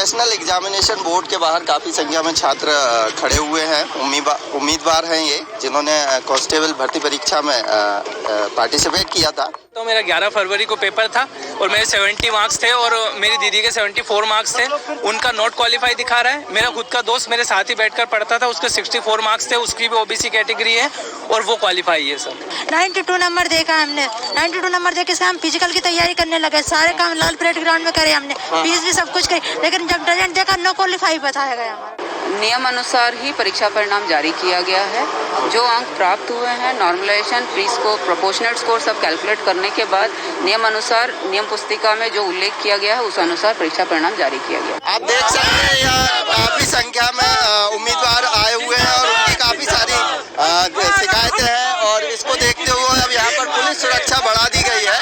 Professional examination board के बाहर काफ़ी संख्या में छात्र खड़े हुए हैं। उम्मीदवार हैं ये, जिन्होंने कांस्टेबल भर्ती परीक्षा में पार्टिसिपेट किया था। तो मेरा 11 फरवरी को पेपर था और मेरे 70 मार्क्स थे और मेरी दीदी के 74 मार्क्स थे। उनका नॉट क्वालिफाई दिखा रहा है। मेरा खुद का दोस्त मेरे साथ ही बैठकर पढ़ता था, उसके 64 मार्क्स थे, उसकी भी ओबीसी कैटेगरी है और वो क्वालिफाई है सर। 92 नंबर देखा हमने। 92 नंबर देखे से हम फिजिकल की तैयारी करने लगे। सारे काम लाल परेड ग्राउंड में करे हमने, फीस भी सब कुछ करी, लेकिन जब रिजल्ट देखा नो क्वालिफाई बताया गया हमारा। नियम अनुसार ही परीक्षा परिणाम जारी किया गया है। जो अंक प्राप्त हुए हैं, normalization, pre score, proportional score सब कैलकुलेट करने के बाद नियम अनुसार नियम पुस्तिका में जो उल्लेख किया गया है उस अनुसार परीक्षा परिणाम जारी किया गया। आप देख सकते हैं यहाँ काफी संख्या में उम्मीदवार आए हुए हैं और उनकी काफी सारी शिकायतें हैं और इसको देखते हुए अब यहाँ पर पुलिस सुरक्षा बढ़ा दी गई है।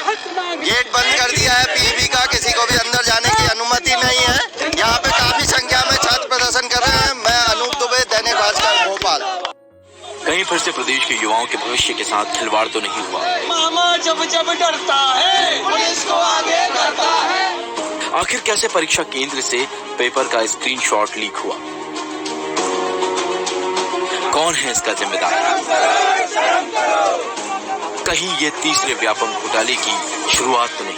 गेट बंद कर दिया है पीईबी का, किसी को भी अंदर जाने की अनुमति नहीं है। यहाँ पे काफी संख्या में छात्र प्रदर्शन कर रहे हैं। मैं अनूप दुबे, दैनिक भास्कर, भोपाल। कहीं फिर से प्रदेश के युवाओं के भविष्य के साथ खिलवाड़ तो नहीं हुआ? मामा जब जब डरता है पुलिस को आगे करता है। आखिर कैसे परीक्षा केंद्र से पेपर का स्क्रीनशॉट लीक हुआ? कौन है इसका जिम्मेदार? कहीं ये तीसरे व्यापक घोटाले की शुरुआत तो नहीं?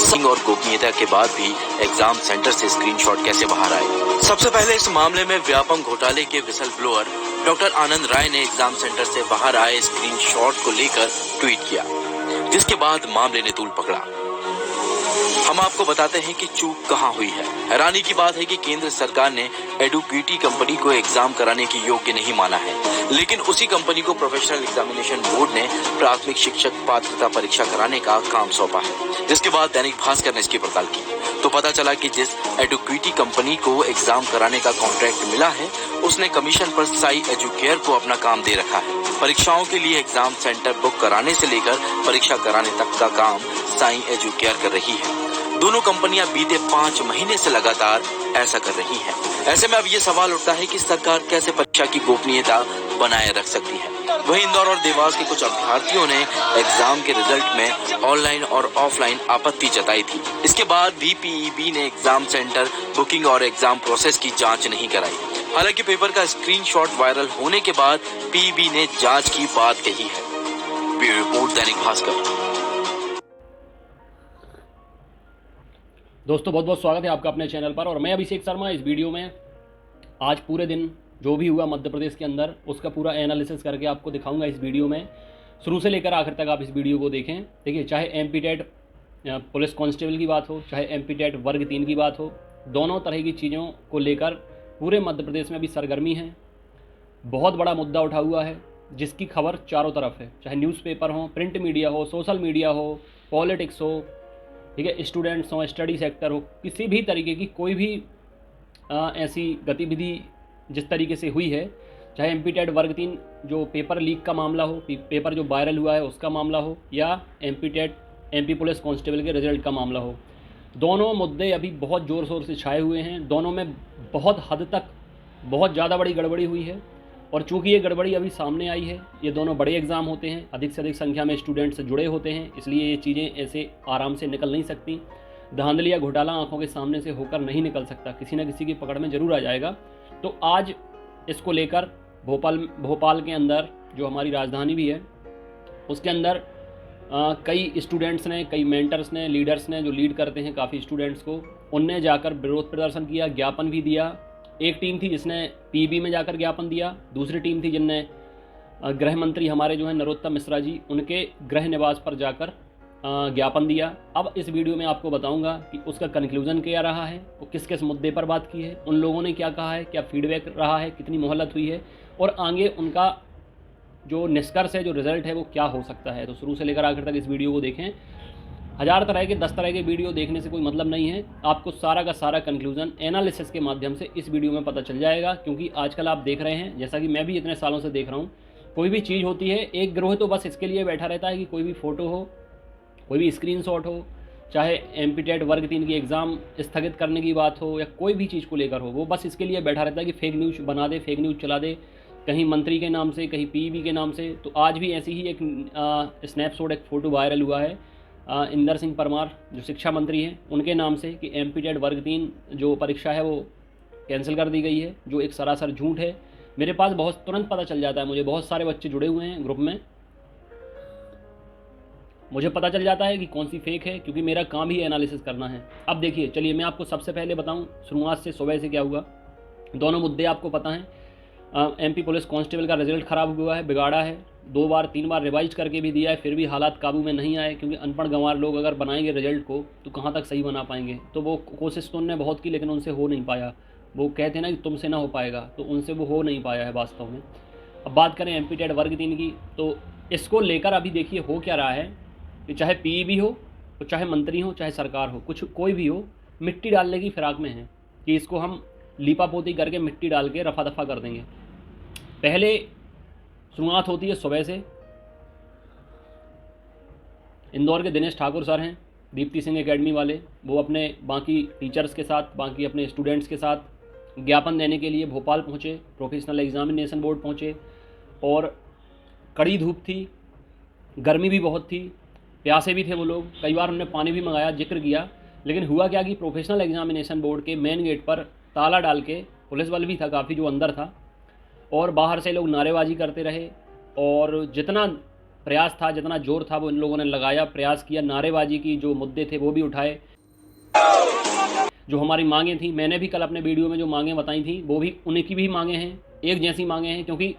सिंह और गोपनीयता के बाद भी एग्जाम सेंटर से स्क्रीनशॉट कैसे बाहर आए? सबसे पहले इस मामले में व्यापक घोटाले के विसल ब्लोअर डॉक्टर आनंद राय ने एग्जाम सेंटर से बाहर आए स्क्रीनशॉट को लेकर ट्वीट किया, जिसके बाद मामले ने तूल पकड़ा। हम आपको बताते हैं कि चूक कहां हुई है। हैरानी की बात है कि केंद्र सरकार ने एडुकेटी कंपनी को एग्जाम कराने के योग्य नहीं माना है, लेकिन उसी कंपनी को प्रोफेशनल एग्जामिनेशन बोर्ड ने प्राथमिक शिक्षक पात्रता परीक्षा कराने का काम सौंपा है। जिसके बाद दैनिक भास्कर ने इसकी पड़ताल की तो पता चला कि जिस एडुकेटी कंपनी को एग्जाम कराने का कॉन्ट्रैक्ट मिला है उसने कमीशन पर साई एजुकेयर को अपना काम दे रखा है। परीक्षाओं के लिए एग्जाम सेंटर बुक कराने से लेकर परीक्षा कराने तक का काम साई एजुकेयर कर रही है। दोनों कंपनियां बीते 5 महीने से लगातार ऐसा कर रही हैं। ऐसे में अब ये सवाल उठता है कि सरकार कैसे परीक्षा की गोपनीयता बनाए रख सकती है। वहीं इंदौर और देवास के कुछ अभ्यर्थियों ने एग्जाम के रिजल्ट में ऑनलाइन और ऑफलाइन आपत्ति जताई थी। इसके बाद भी पीईबी ने एग्जाम सेंटर बुकिंग और एग्जाम प्रोसेस की जांच नहीं कराई। हालांकि पेपर का स्क्रीनशॉट वायरल होने के बाद पीईबी ने जांच की बात कही है। Bureau report, Dainik Bhaskar. दोस्तों बहुत बहुत स्वागत है आपका अपने चैनल पर और मैं अभिषेक शर्मा। इस वीडियो में आज पूरे दिन जो भी हुआ मध्य प्रदेश के अंदर उसका पूरा एनालिसिस करके आपको दिखाऊंगा। इस वीडियो में शुरू से लेकर आखिर तक आप इस वीडियो को देखें। देखिए, चाहे एमपी टेट पुलिस कांस्टेबल की बात हो, चाहे एमपी टेट वर्ग 3 की बात हो, दोनों तरह की चीज़ों को लेकर पूरे मध्य प्रदेश में अभी सरगर्मी है। बहुत बड़ा मुद्दा उठा हुआ है जिसकी खबर चारों तरफ है, चाहे न्यूज़पेपर हो, प्रिंट मीडिया हो, सोशल मीडिया हो, पॉलिटिक्स हो, ठीक है, स्टूडेंट्स हो, स्टडी सेक्टर हो, किसी भी तरीके की कोई भी ऐसी गतिविधि जिस तरीके से हुई है, चाहे एमपी टेट वर्ग 3 जो पेपर लीक का मामला हो, पेपर जो वायरल हुआ है उसका मामला हो, या एमपी पुलिस कांस्टेबल के रिजल्ट का मामला हो, दोनों मुद्दे अभी बहुत ज़ोर शोर से छाए हुए हैं। दोनों में बहुत हद तक बहुत ज़्यादा बड़ी गड़बड़ी हुई है और चूँकि ये गड़बड़ी अभी सामने आई है, ये दोनों बड़े एग्ज़ाम होते हैं, अधिक से अधिक संख्या में स्टूडेंट्स जुड़े होते हैं, इसलिए ये चीज़ें ऐसे आराम से निकल नहीं सकती। धांधली या घोटाला आंखों के सामने से होकर नहीं निकल सकता, किसी न किसी की पकड़ में ज़रूर आ जाएगा। तो आज इसको लेकर भोपाल के अंदर जो हमारी राजधानी भी है उसके अंदर कई स्टूडेंट्स ने, कई मेंटर्स ने, लीडर्स ने जो लीड करते हैं काफ़ी स्टूडेंट्स को, उनने जाकर विरोध प्रदर्शन किया, ज्ञापन भी दिया। एक टीम थी जिसने पीईबी में जाकर ज्ञापन दिया, दूसरी टीम थी जिनने गृह मंत्री हमारे जो हैं नरोत्तम मिश्रा जी, उनके गृह निवास पर जाकर ज्ञापन दिया। अब इस वीडियो में आपको बताऊंगा कि उसका कंक्लूजन क्या रहा है, वो किस किस मुद्दे पर बात की है, उन लोगों ने क्या कहा है, क्या फीडबैक रहा है, कितनी मोहलत हुई है और आगे उनका जो निष्कर्ष है, जो रिज़ल्ट है वो क्या हो सकता है। तो शुरू से लेकर आखिर तक इस वीडियो को देखें। 1000 तरह के 10 तरह के वीडियो देखने से कोई मतलब नहीं है, आपको सारा का सारा कंक्लूजन एनालिसिस के माध्यम से इस वीडियो में पता चल जाएगा। क्योंकि आजकल आप देख रहे हैं, जैसा कि मैं भी इतने सालों से देख रहा हूँ, कोई भी चीज़ होती है एक गिरोह तो बस इसके लिए बैठा रहता है कि कोई भी फ़ोटो हो, कोई भी स्क्रीनशॉट हो, चाहे एमपी टेट वर्ग 3 की एग्ज़ाम स्थगित करने की बात हो या कोई भी चीज़ को लेकर हो, वो बस इसके लिए बैठा रहता है कि फेक न्यूज़ बना दे, फेक न्यूज़ चला दे, कहीं मंत्री के नाम से, कहीं पीईबी के नाम से। तो आज भी ऐसी ही एक स्नैपशॉट, एक फ़ोटो वायरल हुआ है इंदर सिंह परमार जो शिक्षा मंत्री हैं उनके नाम से कि एमपीटेड वर्ग 3 जो परीक्षा है वो कैंसिल कर दी गई है, जो एक सरासर झूठ है। मेरे पास बहुत तुरंत पता चल जाता है, मुझे बहुत सारे बच्चे जुड़े हुए हैं ग्रुप में, मुझे पता चल जाता है कि कौन सी फेक है, क्योंकि मेरा काम ही एनालिसिस करना है। अब देखिए, चलिए मैं आपको सबसे पहले बताऊं शुरुआत से सुबह से क्या हुआ। दोनों मुद्दे आपको पता हैं। एमपी पुलिस कांस्टेबल का रिजल्ट ख़राब हुआ है, बिगाड़ा है, 2 बार 3 बार रिवाइज करके भी दिया है, फिर भी हालात काबू में नहीं आए, क्योंकि अनपढ़ गंवार लोग अगर बनाएंगे रिजल्ट को तो कहाँ तक सही बना पाएंगे। तो वो कोशिश तो उन्होंने बहुत की, लेकिन उनसे हो नहीं पाया। वो कहते हैं ना कि तुमसे ना हो पाएगा, तो उनसे वो हो नहीं पाया है वास्तव में। अब बात करें एमपीटेड वर्ग 3 की, तो इसको लेकर अभी देखिए हो क्या रहा है कि चाहे पीईबी हो, तो चाहे मंत्री हो, चाहे सरकार हो, कुछ कोई भी हो, मिट्टी डालने की फिराक में है कि इसको हम लीपापोती करके मिट्टी डाल के रफा दफा कर देंगे। पहले शुरुआत होती है सुबह से। इंदौर के दिनेश ठाकुर सर हैं, दीप्ति सिंह एकेडमी वाले, वो अपने बाकी टीचर्स के साथ, बाकी अपने स्टूडेंट्स के साथ ज्ञापन देने के लिए भोपाल पहुँचे, प्रोफेशनल एग्जामिनेशन बोर्ड पहुँचे। और कड़ी धूप थी, गर्मी भी बहुत थी, प्यासे भी थे वो लोग, कई बार उन्होंने पानी भी मंगाया, जिक्र किया। लेकिन हुआ क्या कि प्रोफेशनल एग्जामिनेशन बोर्ड के मेन गेट पर ताला डाल के, पुलिस बल भी था काफ़ी जो अंदर था, और बाहर से लोग नारेबाजी करते रहे। और जितना प्रयास था, जितना जोर था, वो इन लोगों ने लगाया, प्रयास किया, नारेबाजी की, जो मुद्दे थे वो भी उठाए, जो हमारी मांगें थी। मैंने भी कल अपने वीडियो में जो मांगें बताई थी वो भी उनकी भी मांगें हैं, एक जैसी मांगें हैं, क्योंकि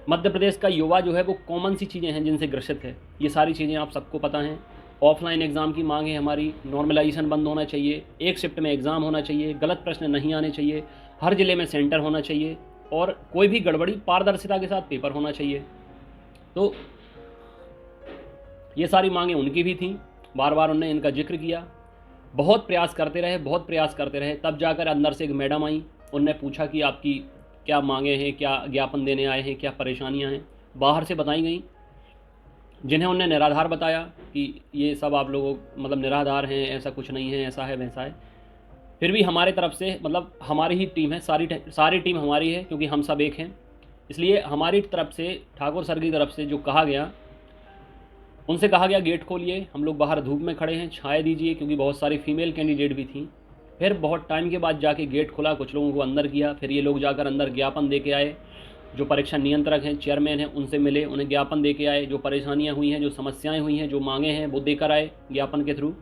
मध्य प्रदेश का युवा जो है वो कॉमन सी चीज़ें हैं जिनसे ग्रसित है। ये सारी चीज़ें आप सबको पता हैं। ऑफलाइन एग्ज़ाम की मांग है हमारी, नॉर्मलाइजेशन बंद होना चाहिए, एक शिफ्ट में एग्ज़ाम होना चाहिए, गलत प्रश्न नहीं आने चाहिए, हर ज़िले में सेंटर होना चाहिए, और कोई भी गड़बड़ी पारदर्शिता के साथ पेपर होना चाहिए। तो ये सारी मांगें उनकी भी थीं, बार बार उन्होंने इनका जिक्र किया, बहुत प्रयास करते रहे, बहुत प्रयास करते रहे। तब जाकर अंदर से एक मैडम आई, उनने पूछा कि आपकी क्या मांगें हैं, क्या ज्ञापन देने आए हैं, क्या परेशानियां हैं। बाहर से बताई गई, जिन्हें उन्होंने निराधार बताया कि ये सब आप लोगों मतलब निराधार हैं, ऐसा कुछ नहीं है, ऐसा है वैसा है। फिर भी हमारे तरफ से, मतलब हमारी ही टीम है, सारी टीम हमारी है, क्योंकि हम सब एक हैं, इसलिए हमारी तरफ से, ठाकुर सर की तरफ से जो कहा गया, उनसे कहा गया गेट खोलिए, हम लोग बाहर धूप में खड़े हैं, छाया दीजिए, क्योंकि बहुत सारी फीमेल कैंडिडेट भी थी। फिर बहुत टाइम के बाद जाके गेट खुला, कुछ लोगों को अंदर किया, फिर ये लोग जाकर अंदर ज्ञापन दे के आए, जो परीक्षा नियंत्रक हैं, चेयरमैन हैं, उनसे मिले, उन्हें ज्ञापन दे के आए, जो परेशानियां हुई हैं, जो समस्याएं हुई हैं, जो मांगे हैं वो देकर आए ज्ञापन के थ्रू।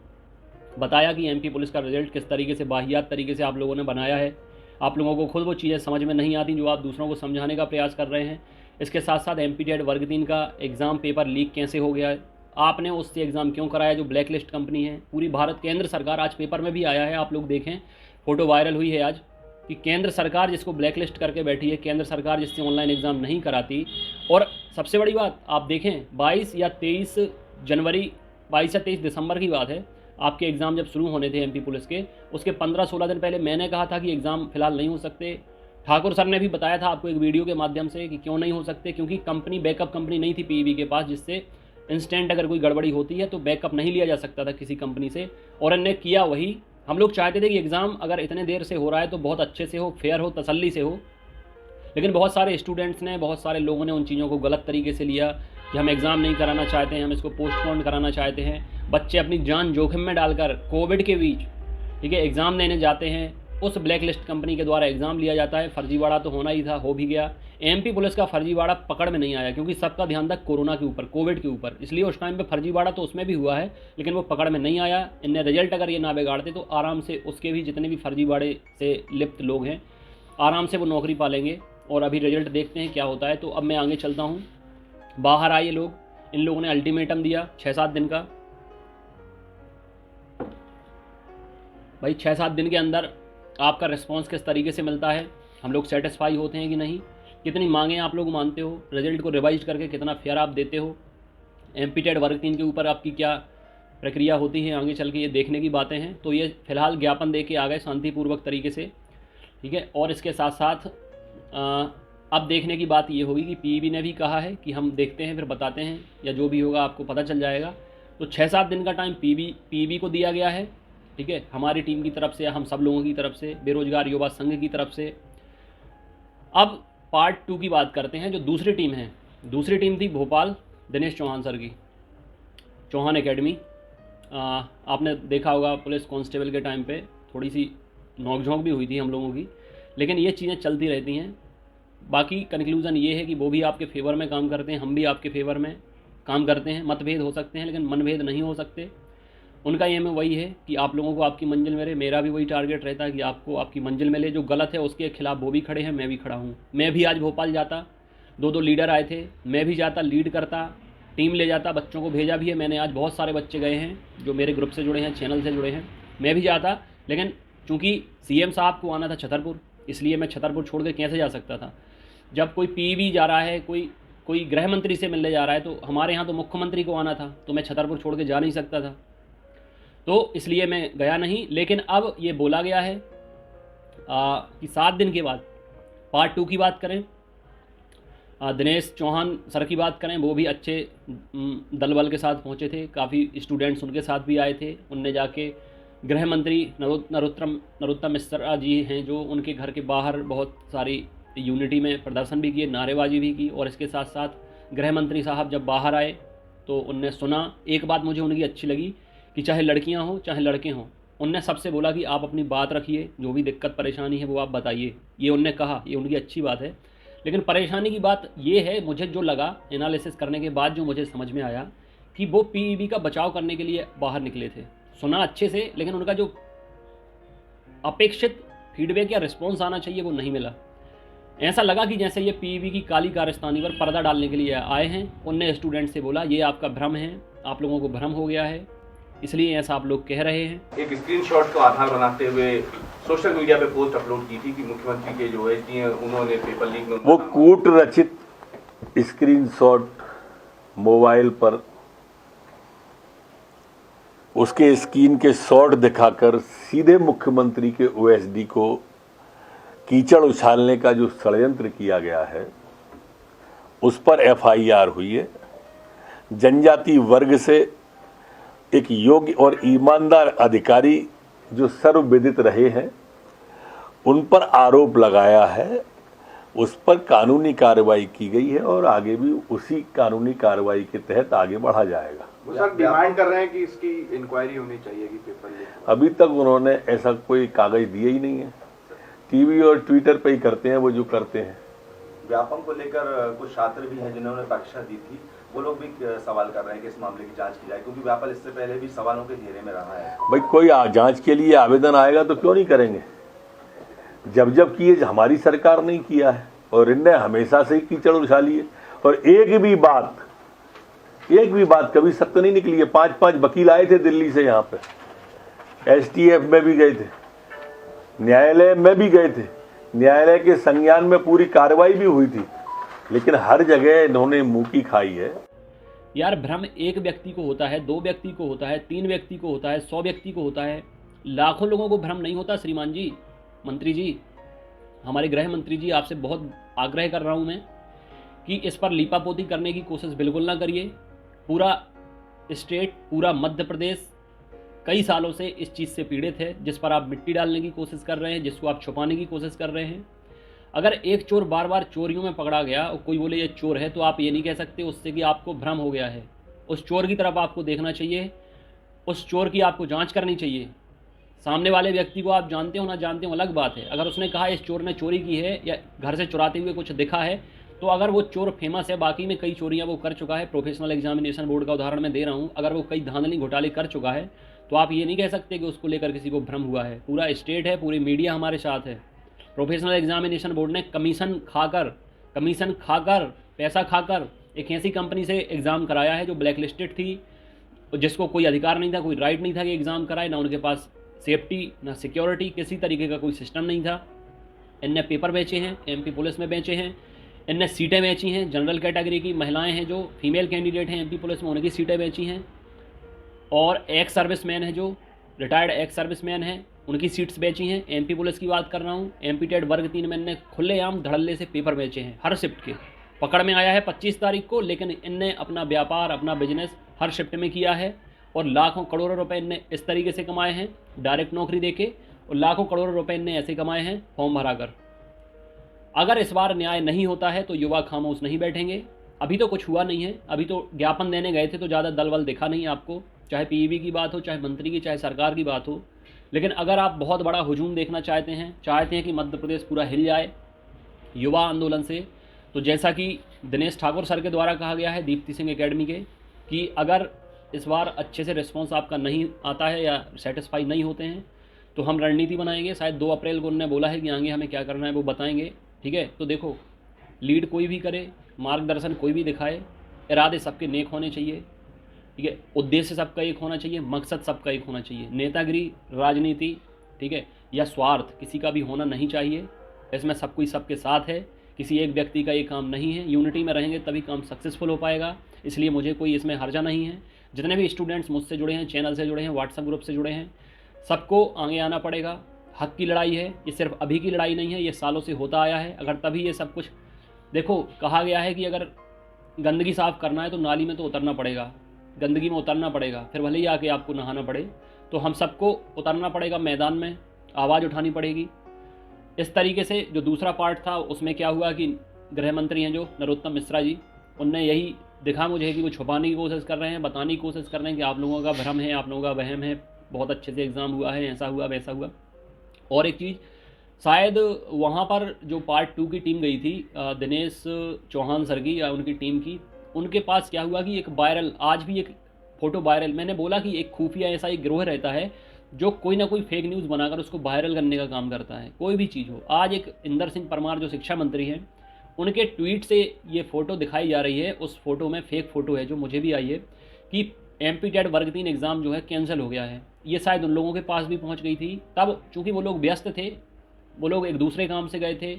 बताया कि एमपी पुलिस का रिजल्ट किस तरीके से वाहियात तरीके से आप लोगों ने बनाया है, आप लोगों को खुद वो चीज़ें समझ में नहीं आती जो आप दूसरों को समझाने का प्रयास कर रहे हैं। इसके साथ साथ एमपीटेड वर्ग 3 का एग्ज़ाम पेपर लीक कैसे हो गया है, आपने उससे एग्ज़ाम क्यों कराया जो ब्लैक लिस्ट कंपनी है। पूरी भारत केंद्र सरकार, आज पेपर में भी आया है, आप लोग देखें, फ़ोटो वायरल हुई है आज, कि केंद्र सरकार जिसको ब्लैक लिस्ट करके बैठी है, केंद्र सरकार जिससे ऑनलाइन एग्ज़ाम नहीं कराती। और सबसे बड़ी बात आप देखें, 22 या 23 जनवरी, 22 या 23 दिसंबर की बात है, आपके एग्ज़ाम जब शुरू होने थे एमपी पुलिस के, उसके 15-16 दिन पहले मैंने कहा था कि एग्ज़ाम फ़िलहाल नहीं हो सकते। ठाकुर सर ने भी बताया था आपको एक वीडियो के माध्यम से कि क्यों नहीं हो सकते, क्योंकि कंपनी, बैकअप कंपनी नहीं थी पीईबी के पास, जिससे इंस्टेंट अगर कोई गड़बड़ी होती है तो बैकअप नहीं लिया जा सकता था किसी कंपनी से। और इन्होंने किया वही। हम लोग चाहते थे कि एग्ज़ाम अगर इतने देर से हो रहा है तो बहुत अच्छे से हो, फेयर हो, तसल्ली से हो, लेकिन बहुत सारे स्टूडेंट्स ने, बहुत सारे लोगों ने उन चीज़ों को गलत तरीके से लिया कि हम एग्ज़ाम नहीं कराना चाहते हैं, हम इसको पोस्टपोन कराना चाहते हैं। बच्चे अपनी जान जोखिम में डालकर कोविड के बीच, ठीक है, एग्ज़ाम देने जाते हैं, उस ब्लैक लिस्ट कंपनी के द्वारा एग्ज़ाम लिया जाता है। फर्जीवाड़ा तो होना ही था, हो भी गया। एमपी पुलिस का फर्जीवाड़ा पकड़ में नहीं आया, क्योंकि सबका ध्यान था कोरोना के ऊपर, कोविड के ऊपर, इसलिए उस टाइम पे फर्जीवाड़ा तो उसमें भी हुआ है, लेकिन वो पकड़ में नहीं आया। इनने रिजल्ट अगर ये ना बिगाड़ते तो आराम से उसके भी जितने भी फर्जीवाड़े से लिप्त लोग हैं, आराम से वो नौकरी पालेंगे। और अभी रिजल्ट देखते हैं क्या होता है। तो अब मैं आगे चलता हूँ। बाहर आए लोग, इन लोगों ने अल्टीमेटम दिया 6-7 दिन का। भाई 6-7 दिन के अंदर आपका रिस्पांस किस तरीके से मिलता है, हम लोग सेटिस्फाई होते हैं कि नहीं, कितनी मांगें आप लोग मानते हो, रिजल्ट को रिवाइज करके कितना फेयर आप देते हो, एमपीटेड वर्ग 3 के ऊपर आपकी क्या प्रक्रिया होती है आगे चल के, ये देखने की बातें हैं। तो ये फिलहाल ज्ञापन दे के आ गए शांतिपूर्वक तरीके से, ठीक है। और इसके साथ साथ अब देखने की बात ये होगी कि पीईबी ने भी कहा है कि हम देखते हैं, फिर बताते हैं, या जो भी होगा आपको पता चल जाएगा। तो 6-7 दिन का टाइम पीईबी को दिया गया है, ठीक है, हमारी टीम की तरफ से, हम सब लोगों की तरफ से, बेरोजगार युवा संघ की तरफ से। अब पार्ट 2 की बात करते हैं। जो दूसरी टीम है, दूसरी टीम थी भोपाल दिनेश चौहान सर की, चौहान एकेडमी। आपने देखा होगा पुलिस कांस्टेबल के टाइम पे थोड़ी सी नोक-झोंक भी हुई थी हम लोगों की, लेकिन ये चीज़ें चलती रहती हैं। बाकी कंक्लूज़न ये है कि वो भी आपके फेवर में काम करते हैं, हम भी आपके फेवर में काम करते हैं। मतभेद हो सकते हैं लेकिन मनभेद नहीं हो सकते। उनका एम वही है कि आप लोगों को आपकी मंजिल मिले, मेरा भी वही टारगेट रहता है कि आपको आपकी मंजिल मिले। जो गलत है उसके खिलाफ वो भी खड़े हैं, मैं भी खड़ा हूँ। मैं भी आज भोपाल जाता, 2 लीडर आए थे, मैं भी जाता, लीड करता, टीम ले जाता, बच्चों को भेजा भी है मैंने। आज बहुत सारे बच्चे गए हैं जो मेरे ग्रुप से जुड़े हैं, चैनल से जुड़े हैं, मैं भी जाता। लेकिन चूँकि सीएम साहब को आना था छतरपुर, इसलिए मैं छतरपुर छोड़ के कैसे जा सकता था। जब कोई पीवी जा रहा है, कोई गृह मंत्री से मिलने जा रहा है, तो हमारे यहाँ तो मुख्यमंत्री को आना था, तो मैं छतरपुर छोड़ के जा नहीं सकता था, तो इसलिए मैं गया नहीं। लेकिन अब ये बोला गया है कि 7 दिन के बाद पार्ट 2 की बात करें, दिनेश चौहान सर की बात करें, वो भी अच्छे दल बल के साथ पहुँचे थे, काफ़ी स्टूडेंट्स उनके साथ भी आए थे। उनने जाके गृह मंत्री नरोत्तम मिश्रा जी हैं जो, उनके घर के बाहर बहुत सारी यूनिटी में प्रदर्शन भी किए, नारेबाजी भी की। और इसके साथ साथ गृह मंत्री साहब जब बाहर आए तो उनने सुना। एक बात मुझे उनकी अच्छी लगी कि चाहे लड़कियां हों चाहे लड़के हों, उनने सबसे बोला कि आप अपनी बात रखिए, जो भी दिक्कत परेशानी है वो आप बताइए, ये उनने कहा, ये उनकी अच्छी बात है। लेकिन परेशानी की बात ये है, मुझे जो लगा एनालिसिस करने के बाद जो मुझे समझ में आया कि वो पीईबी का बचाव करने के लिए बाहर निकले थे। सुना अच्छे से, लेकिन उनका जो अपेक्षित फीडबैक या रिस्पॉन्स आना चाहिए वो नहीं मिला। ऐसा लगा कि जैसे ये पीईबी की काली कारस्तानी पर पर्दा डालने के लिए आए हैं। उनने स्टूडेंट से बोला ये आपका भ्रम है, आप लोगों को भ्रम हो गया है, इसलिए ऐसा आप लोग कह रहे हैं। एक स्क्रीनशॉट को आधार बनाते हुए सोशल मीडिया पे पोस्ट अपलोड की थी कि मुख्यमंत्री के जो एसडी हैं उन्होंने पेपर लीक में, वो कूट रचित स्क्रीनशॉट मोबाइल पर उसके स्क्रीन के शॉट दिखाकर सीधे मुख्यमंत्री के ओएसडी को कीचड़ उछालने का जो षड्यंत्र किया गया है, उस पर एफआईआर हुई है। जनजाति वर्ग से एक योग्य और ईमानदार अधिकारी जो सर्वविदित रहे हैं, उन पर आरोप लगाया है, उस पर कानूनी कार्रवाई की गई है और आगे भी उसी कानूनी कार्रवाई के तहत आगे बढ़ा जाएगा। वो सर डिमांड कर रहे हैं कि इसकी इंक्वायरी होनी चाहिए कि पेपर लीक। अभी तक उन्होंने ऐसा कोई कागज दिए ही नहीं है, टीवी और ट्विटर पे ही करते हैं वो जो करते हैं। व्यापम को लेकर कुछ छात्र भी हैं जिन्होंने परीक्षा दी थी, वो लोग भी सवाल कर रहे हैं कि इस मामले की जांच की जाए, क्योंकि व्यापम इससे पहले भी सवालों के घेरे में रहा है। भाई कोई जांच के लिए आवेदन आएगा तो क्यों नहीं करेंगे, जब किए हमारी सरकार नहीं किया है और इनने हमेशा से ही कीचड़ उछाली है। और एक भी बात कभी सत्य नहीं निकली है। 5 वकील आए थे दिल्ली से, यहाँ पे एसटीएफ में भी गए थे, न्यायालय में भी गए थे, न्यायालय के संज्ञान में पूरी कार्रवाई भी हुई थी, लेकिन हर जगह इन्होंने मुंह की खाई है। यार भ्रम एक व्यक्ति को होता है, 2 व्यक्ति को होता है, 3 व्यक्ति को होता है, 100 व्यक्ति को होता है, लाखों लोगों को भ्रम नहीं होता। श्रीमान जी, मंत्री जी, हमारे गृह मंत्री जी, आपसे बहुत आग्रह कर रहा हूं मैं कि इस पर लीपापोती करने की कोशिश बिल्कुल ना करिए। पूरा स्टेट, पूरा मध्य प्रदेश कई सालों से इस चीज़ से पीड़ित है, जिस पर आप मिट्टी डालने की कोशिश कर रहे हैं, जिसको आप छुपाने की कोशिश कर रहे हैं। अगर एक चोर बार बार चोरियों में पकड़ा गया और कोई बोले ये चोर है, तो आप ये नहीं कह सकते उससे कि आपको भ्रम हो गया है। उस चोर की तरफ आपको देखना चाहिए, उस चोर की आपको जांच करनी चाहिए। सामने वाले व्यक्ति को आप जानते हो ना जानते हो अलग बात है। अगर उसने कहा इस चोर ने चोरी की है या घर से चुराते हुए कुछ दिखा है, तो अगर वो चोर फेमस है, बाकी में कई चोरियां वो कर चुका है, प्रोफेशनल एग्जामिनेशन बोर्ड का उदाहरण मैं दे रहा हूँ, अगर वो कई धांधली घोटाले कर चुका है, तो आप ये नहीं कह सकते कि उसको लेकर किसी को भ्रम हुआ है। पूरा स्टेट है, पूरी मीडिया हमारे साथ है। प्रोफेशनल एग्जामिनेशन बोर्ड ने कमीशन खाकर पैसा खाकर एक ऐसी कंपनी से एग्ज़ाम कराया है जो ब्लैक लिस्टेड थी, जिसको कोई अधिकार नहीं था, कोई राइट नहीं था कि एग्ज़ाम कराए, ना उनके पास सेफ्टी ना सिक्योरिटी, किसी तरीके का कोई सिस्टम नहीं था। इनने पेपर बेचे हैं, एमपी पुलिस में बेचे हैं, इनने सीटें बेची हैं, जनरल कैटेगरी की महिलाएं हैं जो फीमेल कैंडिडेट हैं एमपी पुलिस में, उनकी सीटें बेची हैं। और एक्स सर्विसमैन है जो रिटायर्ड एक्स सर्विसमैन हैं, उनकी सीट्स बेची हैं। एमपी पुलिस की बात कर रहा हूँ, एमपी टेट वर्ग 3 में इनने खुलेआम धड़ल्ले से पेपर बेचे हैं हर शिफ्ट के। पकड़ में आया है 25 तारीख को, लेकिन इनने अपना व्यापार, अपना बिजनेस हर शिफ्ट में किया है और लाखों करोड़ों रुपए इनने इस तरीके से कमाए हैं डायरेक्ट नौकरी देके, और लाखों करोड़ों रुपए इनने ऐसे कमाए हैं फॉर्म भरा कर। अगर इस बार न्याय नहीं होता है तो युवा खामोश नहीं बैठेंगे। अभी तो कुछ हुआ नहीं है, अभी तो ज्ञापन देने गए थे तो ज़्यादा दलबल दिखा नहीं आपको, चाहे पीईबी की बात हो, चाहे मंत्री की, चाहे सरकार की बात हो। लेकिन अगर आप बहुत बड़ा हुजूम देखना चाहते हैं कि मध्य प्रदेश पूरा हिल जाए युवा आंदोलन से, तो जैसा कि दिनेश ठाकुर सर के द्वारा कहा गया है दीप्ति सिंह एकेडमी के, कि अगर इस बार अच्छे से रिस्पॉन्स आपका नहीं आता है या सेटिस्फाई नहीं होते हैं तो हम रणनीति बनाएंगे। शायद 2 अप्रैल को उन्होंने बोला है कि आगे हमें क्या करना है वो बताएंगे, ठीक है। तो देखो, लीड कोई भी करे, मार्गदर्शन कोई भी दिखाए, इरादे सबके नेक होने चाहिए, ठीक है। उद्देश्य सबका एक होना चाहिए, मकसद सबका एक होना चाहिए। नेतागिरी, राजनीति, ठीक है, या स्वार्थ किसी का भी होना नहीं चाहिए। इसमें सब कोई सबके साथ है, किसी एक व्यक्ति का ये काम नहीं है। यूनिटी में रहेंगे तभी काम सक्सेसफुल हो पाएगा। इसलिए मुझे कोई इसमें हर्जा नहीं है। जितने भी स्टूडेंट्स मुझसे जुड़े हैं, चैनल से जुड़े हैं, व्हाट्सएप ग्रुप से जुड़े हैं, सबको आगे आना पड़ेगा। हक की लड़ाई है, ये सिर्फ अभी की लड़ाई नहीं है, ये सालों से होता आया है। अगर तभी ये सब कुछ, देखो कहा गया है कि अगर गंदगी साफ़ करना है तो नाली में तो उतरना पड़ेगा, गंदगी में उतरना पड़ेगा, फिर भले ही आके आपको नहाना पड़े। तो हम सबको उतरना पड़ेगा मैदान में, आवाज़ उठानी पड़ेगी। इस तरीके से जो दूसरा पार्ट था उसमें क्या हुआ कि गृह मंत्री हैं जो नरोत्तम मिश्रा जी, उनने यही दिखा मुझे कि वो छुपाने की कोशिश कर रहे हैं, बताने की कोशिश कर रहे हैं कि आप लोगों का भ्रम है, आप लोगों का वहम है, बहुत अच्छे से एग्ज़ाम हुआ है, ऐसा हुआ वैसा हुआ। और एक चीज़, शायद वहाँ पर जो पार्ट 2 की टीम गई थी दिनेश चौहान सर की या उनकी टीम की, उनके पास क्या हुआ कि एक वायरल, आज भी एक फ़ोटो वायरल, मैंने बोला कि एक खुफिया ऐसा एक गिरोह रहता है जो कोई ना कोई फेक न्यूज़ बनाकर उसको वायरल करने का काम करता है, कोई भी चीज़ हो। आज एक इंदर सिंह परमार जो शिक्षा मंत्री हैं, उनके ट्वीट से ये फ़ोटो दिखाई जा रही है। उस फोटो में फेक फ़ोटो है जो मुझे भी आई है कि MP टेट वर्ग 3 एग्ज़ाम जो है कैंसिल हो गया है। ये शायद उन लोगों के पास भी पहुंच गई थी। तब चूँकि वो लोग व्यस्त थे, वो लोग एक दूसरे काम से गए थे,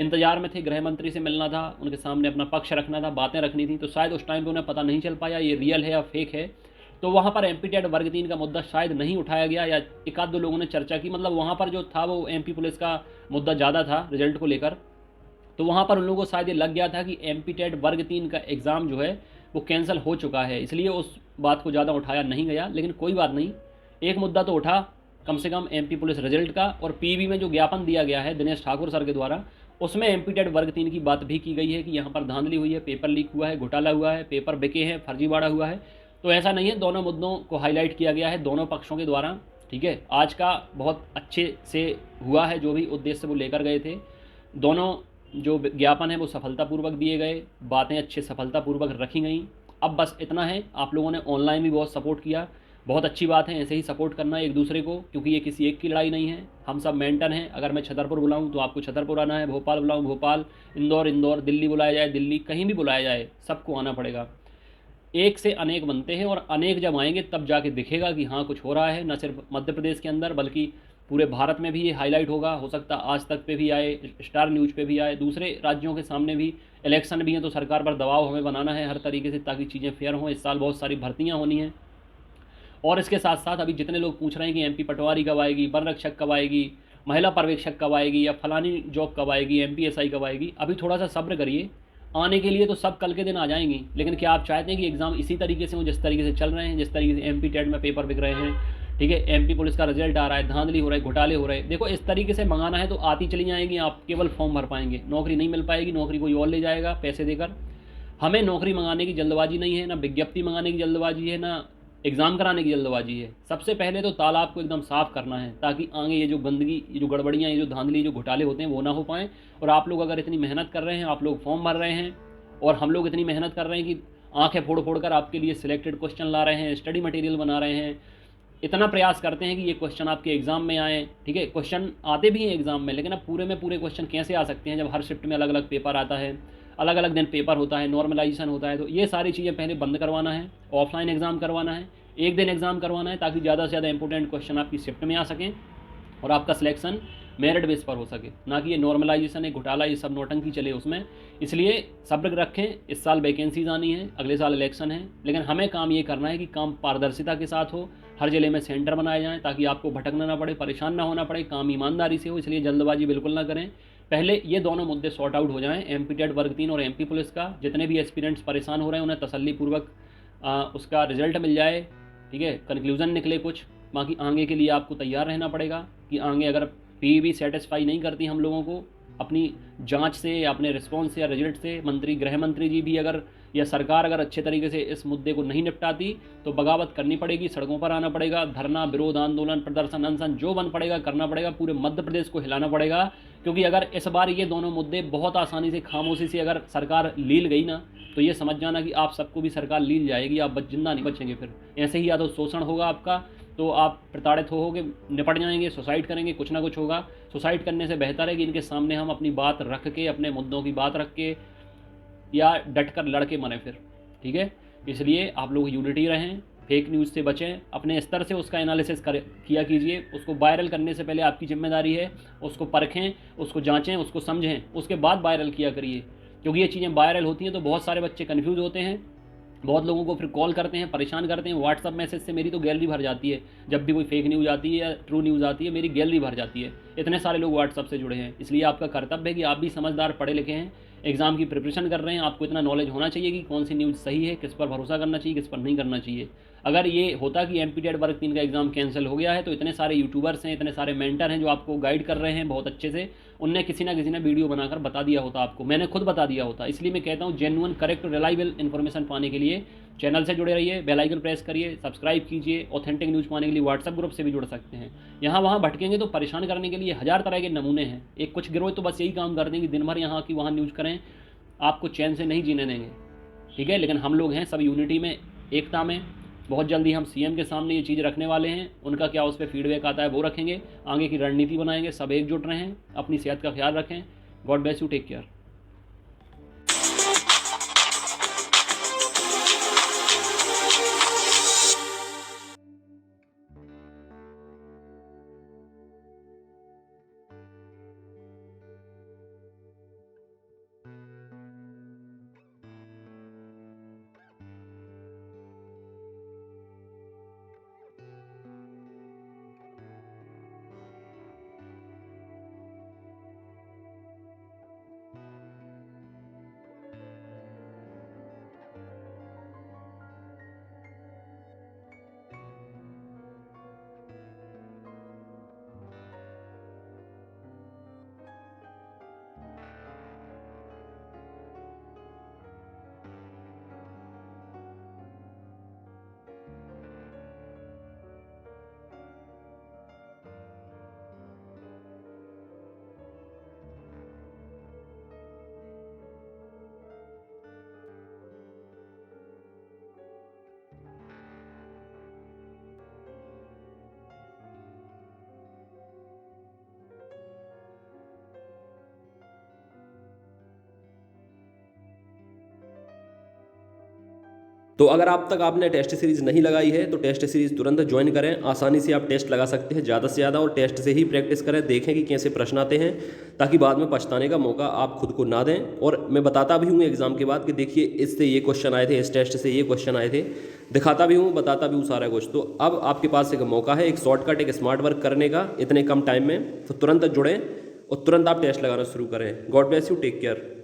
इंतजार में थे, गृह मंत्री से मिलना था, उनके सामने अपना पक्ष रखना था, बातें रखनी थी, तो शायद उस टाइम पे उन्हें पता नहीं चल पाया ये रियल है या फेक है। तो वहाँ पर MP टेट वर्ग 3 का मुद्दा शायद नहीं उठाया गया, या एक आध 2 लोगों ने चर्चा की। मतलब वहाँ पर जो था वो MP पुलिस का मुद्दा ज़्यादा था रिजल्ट को लेकर, तो वहाँ पर उन लोगों को शायद ये लग गया था कि MP टेट वर्ग 3 का एग्ज़ाम जो है वो कैंसिल हो चुका है, इसलिए उस बात को ज़्यादा उठाया नहीं गया। लेकिन कोई बात नहीं, एक मुद्दा तो उठा कम से कम MP पुलिस रिजल्ट का। और PV में जो ज्ञापन दिया गया है दिनेश ठाकुर सर के द्वारा, उसमें MP टेट वर्ग 3 की बात भी की गई है कि यहाँ पर धांधली हुई है, पेपर लीक हुआ है, घोटाला हुआ है, पेपर बिके हैं, फर्जीवाड़ा हुआ है। तो ऐसा नहीं है, दोनों मुद्दों को हाईलाइट किया गया है दोनों पक्षों के द्वारा, ठीक है। आज का बहुत अच्छे से हुआ है, जो भी उद्देश्य वो लेकर गए थे। दोनों जो ज्ञापन है वो सफलतापूर्वक दिए गए, बातें अच्छे सफलतापूर्वक रखी गई। अब बस इतना है, आप लोगों ने ऑनलाइन भी बहुत सपोर्ट किया, बहुत अच्छी बात है, ऐसे ही सपोर्ट करना है एक दूसरे को, क्योंकि ये किसी एक की लड़ाई नहीं है, हम सब मेंटर हैं। अगर मैं छतरपुर बुलाऊं तो आपको छतरपुर आना है, भोपाल बुलाऊं भोपाल, इंदौर, दिल्ली बुलाया जाए दिल्ली, कहीं भी बुलाया जाए सबको आना पड़ेगा। एक से अनेक बनते हैं, और अनेक जब आएंगे तब जाके दिखेगा कि हाँ कुछ हो रहा है, न सिर्फ मध्य प्रदेश के अंदर बल्कि पूरे भारत में भी ये हाईलाइट होगा। हो सकता है आज तक पे भी आए, स्टार न्यूज़ पे भी आए, दूसरे राज्यों के सामने भी। इलेक्शन भी हैं तो सरकार पर दबाव हमें बनाना है हर तरीके से, ताकि चीज़ें फेयर हों। इस साल बहुत सारी भर्तियाँ होनी हैं। और इसके साथ साथ अभी जितने लोग पूछ रहे हैं कि MP पटवारी कब आएगी, वन रक्षक कब आएगी, महिला पर्यवेक्षक कब आएगी, या फलानी जॉब कब आएगी, MP SI कब आएगी, अभी थोड़ा सा सब्र करिए। आने के लिए तो सब कल के दिन आ जाएंगी, लेकिन क्या आप चाहते हैं कि एग्ज़ाम इसी तरीके से हो जिस तरीके से चल रहे हैं, जिस तरीके से MP टेट में पेपर बिक रहे हैं, ठीक है, MP पुलिस का रिजल्ट आ रहा है, धांधली हो रहा है, घोटाले हो रहे हैं। देखो इस तरीके से मंगाना है तो आती चली जाएंगी, आप केवल फॉर्म भर पाएंगे, नौकरी नहीं मिल पाएगी, नौकरी कोई और ले जाएगा पैसे देकर। हमें नौकरी मंगाने की जल्दबाजी नहीं है, ना विज्ञप्ति मंगाने की जल्दबाजी है, ना एग्ज़ाम कराने की जल्दबाजी है। सबसे पहले तो तालाब को एकदम साफ़ करना है, ताकि आगे ये जो गंदगी, ये जो गड़बड़ियाँ, ये जो धांधली, जो घोटाले होते हैं वो ना हो पाएँ। और आप लोग अगर इतनी मेहनत कर रहे हैं, आप लोग फॉर्म भर रहे हैं, और हम लोग इतनी मेहनत कर रहे हैं कि आंखें फोड़ फोड़ कर आपके लिए सिलेक्टेड क्वेश्चन ला रहे हैं, स्टडी मटेरियल बना रहे हैं, इतना प्रयास करते हैं कि ये क्वेश्चन आपके एग्ज़ाम में आए, ठीक है। क्वेश्चन आते भी हैं एग्ज़ाम में, लेकिन अब पूरे में पूरे क्वेश्चन कैसे आ सकते हैं जब हर शिफ्ट में अलग अलग पेपर आता है, अलग अलग दिन पेपर होता है, नॉर्मलाइजेशन होता है। तो ये सारी चीज़ें पहले बंद करवाना है, ऑफलाइन एग्ज़ाम करवाना है, एक दिन एग्ज़ाम करवाना है, ताकि ज़्यादा से ज़्यादा इंपॉर्टेंट क्वेश्चन आपकी शिफ्ट में आ सकें और आपका सिलेक्शन मेरिट बेस पर हो सके, ना कि ये नॉर्मलाइजेशन है, घोटाला, ये सब नौटंकी चले उसमें। इसलिए सब्र रखें, इस साल वैकेंसीज आनी है, अगले साल इलेक्शन है, लेकिन हमें काम ये करना है कि काम पारदर्शिता के साथ हो, हर ज़िले में सेंटर बनाए जाएँ, ताकि आपको भटकना ना पड़े, परेशान ना होना पड़े, काम ईमानदारी से हो। इसलिए जल्दबाजी बिल्कुल ना करें, पहले ये दोनों मुद्दे सॉर्ट आउट हो जाएँ, MP टेट वर्ग 3 और MP पुलिस का। जितने भी एस्पिरेंट्स परेशान हो रहे हैं उन्हें तसल्लीपूर्वक उसका रिजल्ट मिल जाए, ठीक है, कंक्लूजन निकले कुछ। बाकी आगे के लिए आपको तैयार रहना पड़ेगा कि आगे अगर PV सेटिस्फाई नहीं करती हम लोगों को, अपनी जांच से या अपने रिस्पॉन्स से या रिजल्ट से गृह मंत्री जी भी अगर या सरकार अगर अच्छे तरीके से इस मुद्दे को नहीं निपटाती तो बगावत करनी पड़ेगी, सड़कों पर आना पड़ेगा, धरना, विरोध, आंदोलन, प्रदर्शन, अनशन जो बन पड़ेगा करना पड़ेगा, पूरे मध्य प्रदेश को हिलाना पड़ेगा। क्योंकि अगर इस बार ये दोनों मुद्दे बहुत आसानी से खामोशी से अगर सरकार लील गई ना तो ये समझ जाना कि आप सबको भी सरकार लील जाएगी, आप जिंदा नहीं बचेंगे। फिर ऐसे ही या तो शोषण होगा आपका, तो आप प्रताड़ित होगे, निपट जाएंगे, सुसाइड करेंगे, कुछ ना कुछ होगा। सुसाइड करने से बेहतर है कि इनके सामने हम अपनी बात रख के, अपने मुद्दों की बात रख के या डट कर लड़के मरें फिर, ठीक है। इसलिए आप लोग यूनिटी रहें, फेक न्यूज़ से बचें, अपने स्तर से उसका एनालिसिस किया कीजिए। उसको वायरल करने से पहले आपकी जिम्मेदारी है उसको परखें, उसको जांचें, उसको समझें, उसके बाद वायरल किया करिए। क्योंकि ये चीज़ें वायरल होती हैं तो बहुत सारे बच्चे कन्फ्यूज़ होते हैं, बहुत लोगों को फिर कॉल करते हैं, परेशान करते हैं। व्हाट्सअप मैसेज से मेरी तो गैलरी भर जाती है, जब भी कोई फेक न्यूज़ आती है या ट्रू न्यूज़ आती है मेरी गैलरी भर जाती है। इतने सारे लोग व्हाट्सअप से जुड़े हैं। इसलिए आपका कर्तव्य है कि आप भी समझदार पढ़े लिखे हैं, एग्ज़ाम की प्रिपरेशन कर रहे हैं, आपको इतना नॉलेज होना चाहिए कि कौन सी न्यूज़ सही है, किस पर भरोसा करना चाहिए, किस पर नहीं करना चाहिए। अगर ये होता कि एमपीटेड वर्ग 3 का एग्ज़ाम कैंसिल हो गया है तो इतने सारे यूट्यूबर्स हैं, इतने सारे मेंटर हैं जो आपको गाइड कर रहे हैं बहुत अच्छे से, उनने किसी ना वीडियो बनाकर बता दिया होता आपको, मैंने खुद बता दिया होता। इसलिए मैं कहता हूँ जेन्युइन, करेक्ट, रिलायबल इन्फॉर्मेशन पाने के लिए चैनल से जुड़े रहिए, बेल आइकन प्रेस करिए, सब्सक्राइब कीजिए। ऑथेंटिक न्यूज़ पाने के लिए व्हाट्सएप ग्रुप से भी जुड़ सकते हैं। यहाँ वहाँ भटकेंगे तो परेशान करने के लिए 1000 तरह के नमूने हैं। एक कुछ गिरोह तो बस यही काम कर देंगे, दिन भर यहाँ की वहाँ न्यूज़ करें, आपको चैन से नहीं जीने देंगे, ठीक है। लेकिन हम लोग हैं सब यूनिटी में, एकता में। बहुत जल्दी हम सीएम के सामने ये चीज़ रखने वाले हैं, उनका क्या उस पर फीडबैक आता है वो रखेंगे, आगे की रणनीति बनाएंगे। सब एकजुट रहें, अपनी सेहत का ख्याल रखें। God bless you, take care. तो अगर आप तक आपने टेस्ट सीरीज़ नहीं लगाई है तो टेस्ट सीरीज़ तुरंत ज्वाइन करें। आसानी से आप टेस्ट लगा सकते हैं ज़्यादा से ज़्यादा, और टेस्ट से ही प्रैक्टिस करें, देखें कि कैसे प्रश्न आते हैं, ताकि बाद में पछताने का मौका आप खुद को ना दें। और मैं बताता भी हूँ एग्ज़ाम के बाद कि देखिए इससे ये क्वेश्चन आए थे, इस टेस्ट से ये क्वेश्चन आए थे, दिखाता भी हूँ, बताता भी हूँ सारा कुछ। तो अब आपके पास एक मौका है, एक शॉर्टकट, एक स्मार्ट वर्क करने का इतने कम टाइम में। तो तुरंत जुड़ें और तुरंत आप टेस्ट लगाना शुरू करें। God bless you, take care.